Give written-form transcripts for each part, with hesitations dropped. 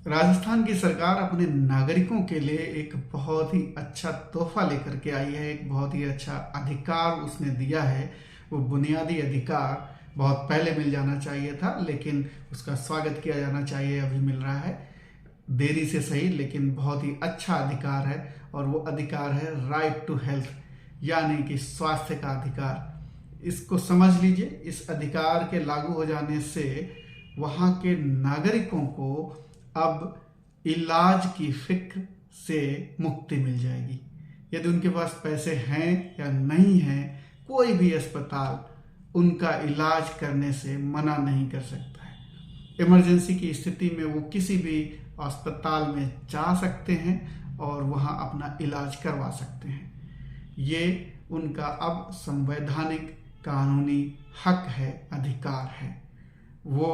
राजस्थान की सरकार अपने नागरिकों के लिए एक बहुत ही अच्छा तोहफा लेकर के आई है। एक बहुत ही अच्छा अधिकार उसने दिया है। वो बुनियादी अधिकार बहुत पहले मिल जाना चाहिए था, लेकिन उसका स्वागत किया जाना चाहिए। अभी मिल रहा है, देरी से सही, लेकिन बहुत ही अच्छा अधिकार है। और वो अधिकार है राइट टू हेल्थ, यानी कि स्वास्थ्य का अधिकार। इसको समझ लीजिए। इस अधिकार के लागू हो जाने से वहाँ के नागरिकों को अब इलाज की फिक्र से मुक्ति मिल जाएगी। यदि उनके पास पैसे हैं या नहीं हैं, कोई भी अस्पताल उनका इलाज करने से मना नहीं कर सकता है। इमरजेंसी की स्थिति में वो किसी भी अस्पताल में जा सकते हैं और वहाँ अपना इलाज करवा सकते हैं। ये उनका अब संवैधानिक कानूनी हक है, अधिकार है। वो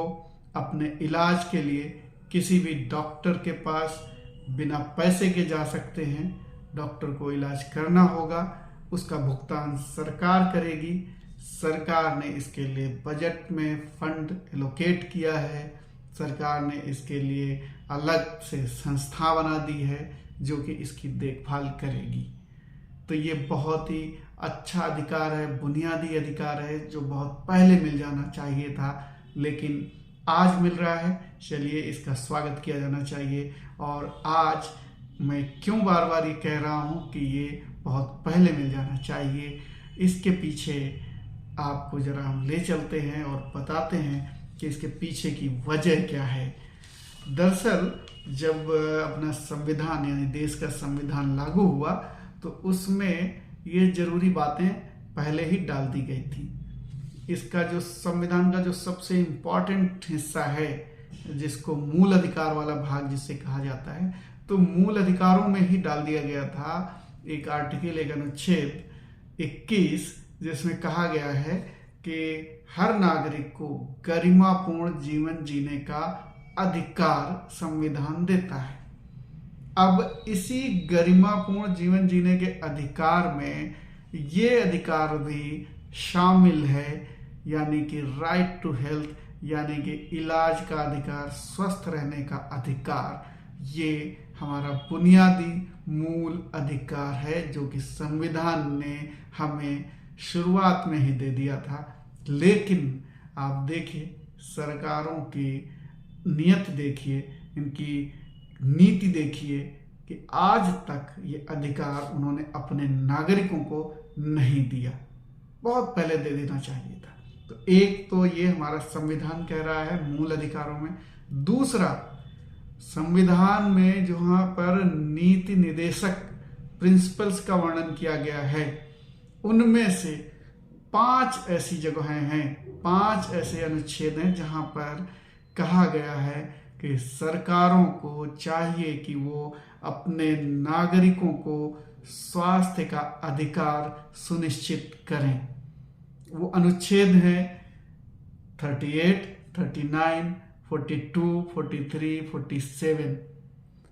अपने इलाज के लिए किसी भी डॉक्टर के पास बिना पैसे के जा सकते हैं। डॉक्टर को इलाज करना होगा, उसका भुगतान सरकार करेगी। सरकार ने इसके लिए बजट में फंड एलोकेट किया है। सरकार ने इसके लिए अलग से संस्था बना दी है जो कि इसकी देखभाल करेगी। तो ये बहुत ही अच्छा अधिकार है, बुनियादी अधिकार है, जो बहुत पहले मिल जाना चाहिए था, लेकिन आज मिल रहा है। चलिए, इसका स्वागत किया जाना चाहिए। और आज मैं क्यों बार बार ये कह रहा हूँ कि ये बहुत पहले मिल जाना चाहिए, इसके पीछे आपको जरा हम ले चलते हैं और बताते हैं कि इसके पीछे की वजह क्या है। दरअसल जब अपना संविधान यानी देश का संविधान लागू हुआ तो उसमें ये जरूरी बातें पहले ही डाल दी गई थी। इसका जो संविधान का जो सबसे इम्पोर्टेंट हिस्सा है, जिसको मूल अधिकार वाला भाग जिसे कहा जाता है, तो मूल अधिकारों में ही डाल दिया गया था एक आर्टिकल, एक अनुच्छेद 21, जिसमें कहा गया है कि हर नागरिक को गरिमापूर्ण जीवन जीने का अधिकार संविधान देता है। अब इसी गरिमापूर्ण जीवन जीने के अधिकार में ये अधिकार भी शामिल है, यानी कि राइट टू हेल्थ, यानी कि इलाज का अधिकार, स्वस्थ रहने का अधिकार। ये हमारा बुनियादी मूल अधिकार है जो कि संविधान ने हमें शुरुआत में ही दे दिया था। लेकिन आप देखिए, सरकारों की नियत देखिए, इनकी नीति देखिए कि आज तक ये अधिकार उन्होंने अपने नागरिकों को नहीं दिया। बहुत पहले दे देना चाहिए था। तो एक तो ये हमारा संविधान कह रहा है मूल अधिकारों में। दूसरा, संविधान में जहाँ पर नीति निर्देशक प्रिंसिपल्स का वर्णन किया गया है, उनमें से 5 ऐसी जगहें हैं, 5 ऐसे अनुच्छेद हैं जहाँ पर कहा गया है कि सरकारों को चाहिए कि वो अपने नागरिकों को स्वास्थ्य का अधिकार सुनिश्चित करें। वो अनुच्छेद हैं 38, 39, 42, 43, 47।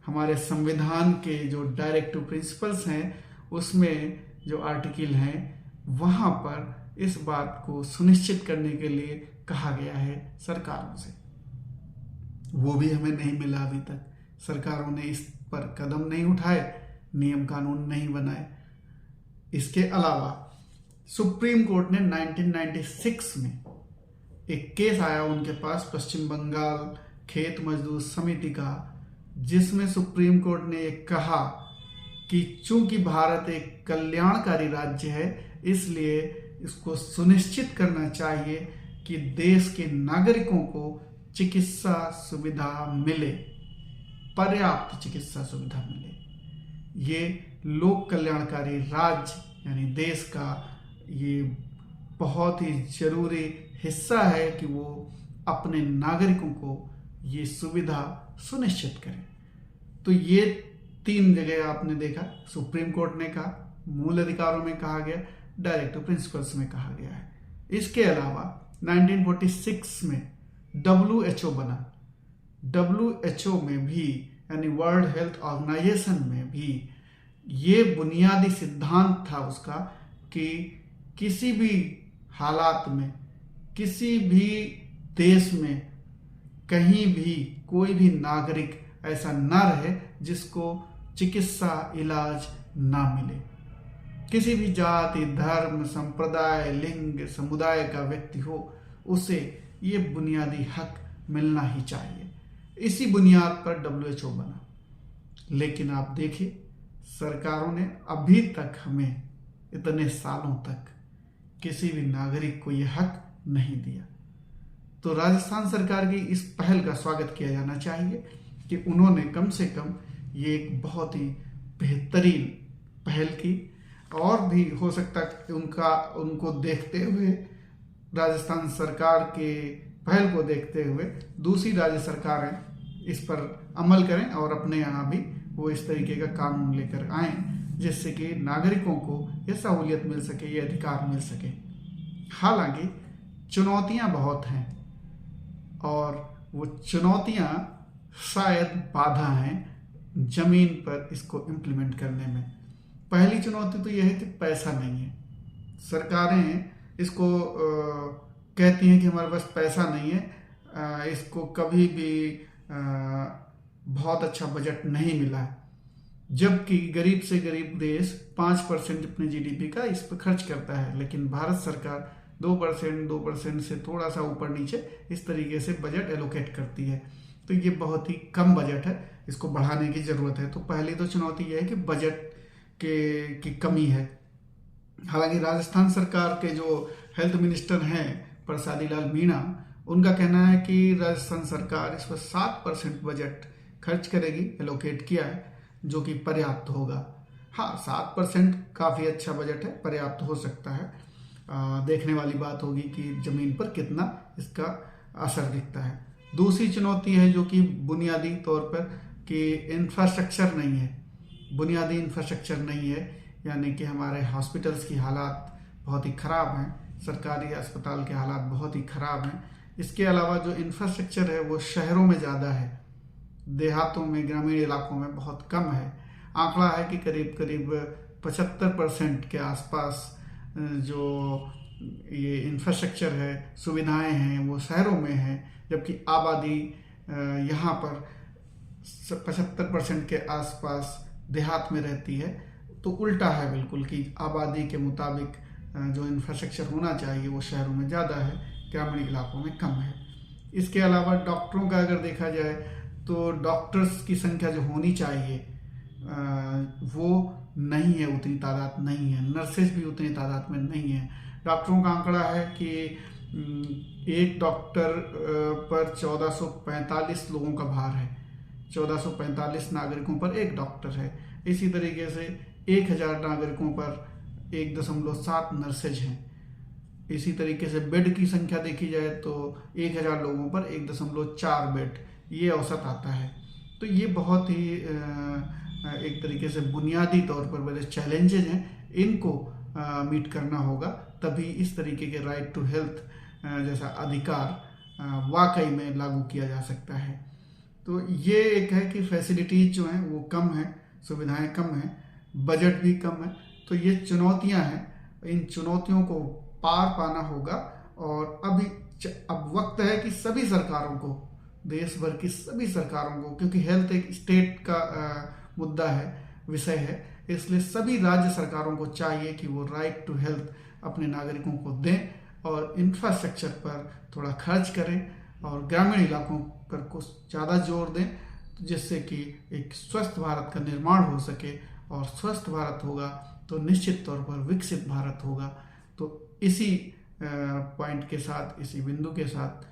हमारे संविधान के जो डायरेक्टिव प्रिंसिपल्स हैं, उसमें जो आर्टिकल हैं, वहाँ पर इस बात को सुनिश्चित करने के लिए कहा गया है सरकारों से। वो भी हमें नहीं मिला अभी तक। सरकारों ने इस पर कदम नहीं उठाए, नियम कानून नहीं बनाए। इसके अलावा सुप्रीम कोर्ट ने 1996 में एक केस आया उनके पास, पश्चिम बंगाल खेत मजदूर समिति का, जिसमें सुप्रीम कोर्ट ने एक कहा कि चूंकि भारत एक कल्याणकारी राज्य है, इसलिए इसको सुनिश्चित करना चाहिए कि देश के नागरिकों को चिकित्सा सुविधा मिले, पर्याप्त चिकित्सा सुविधा मिले। ये लोक कल्याणकारी राज्य यानी देश का ये बहुत ही जरूरी हिस्सा है कि वो अपने नागरिकों को ये सुविधा सुनिश्चित करें। तो ये 3 जगह आपने देखा, सुप्रीम कोर्ट ने कहा, मूल अधिकारों में कहा गया, डायरेक्टिव प्रिंसिपल्स में कहा गया है। इसके अलावा 1946 में WHO बना। WHO में भी यानी वर्ल्ड हेल्थ ऑर्गेनाइजेशन में भी ये बुनियादी सिद्धांत था उसका कि किसी भी हालात में, किसी भी देश में, कहीं भी कोई भी नागरिक ऐसा ना रहे जिसको चिकित्सा इलाज ना मिले। किसी भी जाति, धर्म, संप्रदाय, लिंग, समुदाय का व्यक्ति हो, उसे ये बुनियादी हक मिलना ही चाहिए। इसी बुनियाद पर WHO बना। लेकिन आप देखिए, सरकारों ने अभी तक हमें इतने सालों तक किसी भी नागरिक को यह हक नहीं दिया। तो राजस्थान सरकार की इस पहल का स्वागत किया जाना चाहिए कि उन्होंने कम से कम ये एक बहुत ही बेहतरीन पहल की। और भी हो सकता है उनको देखते हुए, राजस्थान सरकार के पहल को देखते हुए दूसरी राज्य सरकारें इस पर अमल करें और अपने यहाँ भी वो इस तरीके का कानून लेकर आए, जिससे कि नागरिकों को ये सहूलियत मिल सके, ये अधिकार मिल सके। हालांकि चुनौतियां बहुत हैं और वो चुनौतियां शायद बाधा हैं जमीन पर इसको इम्प्लीमेंट करने में। पहली चुनौती तो यह है कि पैसा नहीं है। सरकारें इसको कहती हैं कि हमारे पास पैसा नहीं है, इसको कभी भी बहुत अच्छा बजट नहीं मिला है, जबकि गरीब से गरीब देश 5% अपने GDP का इस पर खर्च करता है, लेकिन भारत सरकार 2% से थोड़ा सा ऊपर नीचे इस तरीके से बजट एलोकेट करती है। तो ये बहुत ही कम बजट है, इसको बढ़ाने की जरूरत है। तो पहली तो चुनौती यह है कि बजट की कमी है। हालांकि राजस्थान सरकार के जो हेल्थ मिनिस्टर हैं प्रसादी लाल मीणा, उनका कहना है कि राजस्थान सरकार इस पर 7% बजट खर्च करेगी, एलोकेट किया है, जो कि पर्याप्त होगा। हाँ, 7% काफ़ी अच्छा बजट है, पर्याप्त हो सकता है। देखने वाली बात होगी कि ज़मीन पर कितना इसका असर दिखता है। दूसरी चुनौती है जो कि बुनियादी तौर पर कि इंफ्रास्ट्रक्चर नहीं है, बुनियादी इंफ्रास्ट्रक्चर नहीं है, यानी कि हमारे हॉस्पिटल्स की हालात बहुत ही ख़राब हैं, सरकारी अस्पताल के हालात बहुत ही ख़राब हैं। इसके अलावा जो इंफ्रास्ट्रक्चर है वो शहरों में ज़्यादा है, देहातों में, ग्रामीण इलाकों में बहुत कम है। आंकड़ा है कि करीब करीब 75% के आसपास जो ये इंफ्रास्ट्रक्चर है, सुविधाएं हैं, वो शहरों में हैं, जबकि आबादी यहाँ पर 75% के आसपास देहात में रहती है। तो उल्टा है बिल्कुल कि आबादी के मुताबिक जो इंफ्रास्ट्रक्चर होना चाहिए वो शहरों में ज़्यादा है, ग्रामीण इलाकों में कम है। इसके अलावा डॉक्टरों का अगर देखा जाए तो डॉक्टर्स की संख्या जो होनी चाहिए वो नहीं है, उतनी तादाद नहीं है। नर्सेज भी उतनी तादाद में नहीं है। डॉक्टरों का आंकड़ा है कि एक डॉक्टर पर 1445 लोगों का भार है, 1445 नागरिकों पर एक डॉक्टर है। इसी तरीके से 1000 नागरिकों पर 1.7 नर्सेज हैं। इसी तरीके से बेड की संख्या देखी जाए तो 1000 लोगों पर 1.4 बेड ये औसत आता है। तो ये बहुत ही एक तरीके से बुनियादी तौर पर बड़े चैलेंजेज हैं, इनको मीट करना होगा, तभी इस तरीके के राइट टू हेल्थ जैसा अधिकार वाकई में लागू किया जा सकता है। तो ये एक है कि फैसिलिटीज जो हैं वो कम हैं, सुविधाएं कम हैं, बजट भी कम है। तो ये चुनौतियां हैं, इन चुनौतियों को पार पाना होगा। और अब वक्त है कि सभी सरकारों को, देश भर की सभी सरकारों को, क्योंकि हेल्थ एक स्टेट का मुद्दा है, विषय है, इसलिए सभी राज्य सरकारों को चाहिए कि वो राइट टू हेल्थ अपने नागरिकों को दें और इंफ्रास्ट्रक्चर पर थोड़ा खर्च करें और ग्रामीण इलाकों पर कुछ ज़्यादा जोर दें, जिससे कि एक स्वस्थ भारत का निर्माण हो सके। और स्वस्थ भारत होगा तो निश्चित तौर पर विकसित भारत होगा। तो इसी पॉइंट के साथ, इसी बिंदु के साथ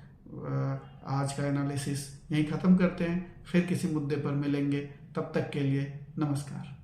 आज का एनालिसिस यहीं ख़त्म करते हैं। फिर किसी मुद्दे पर मिलेंगे, तब तक के लिए नमस्कार।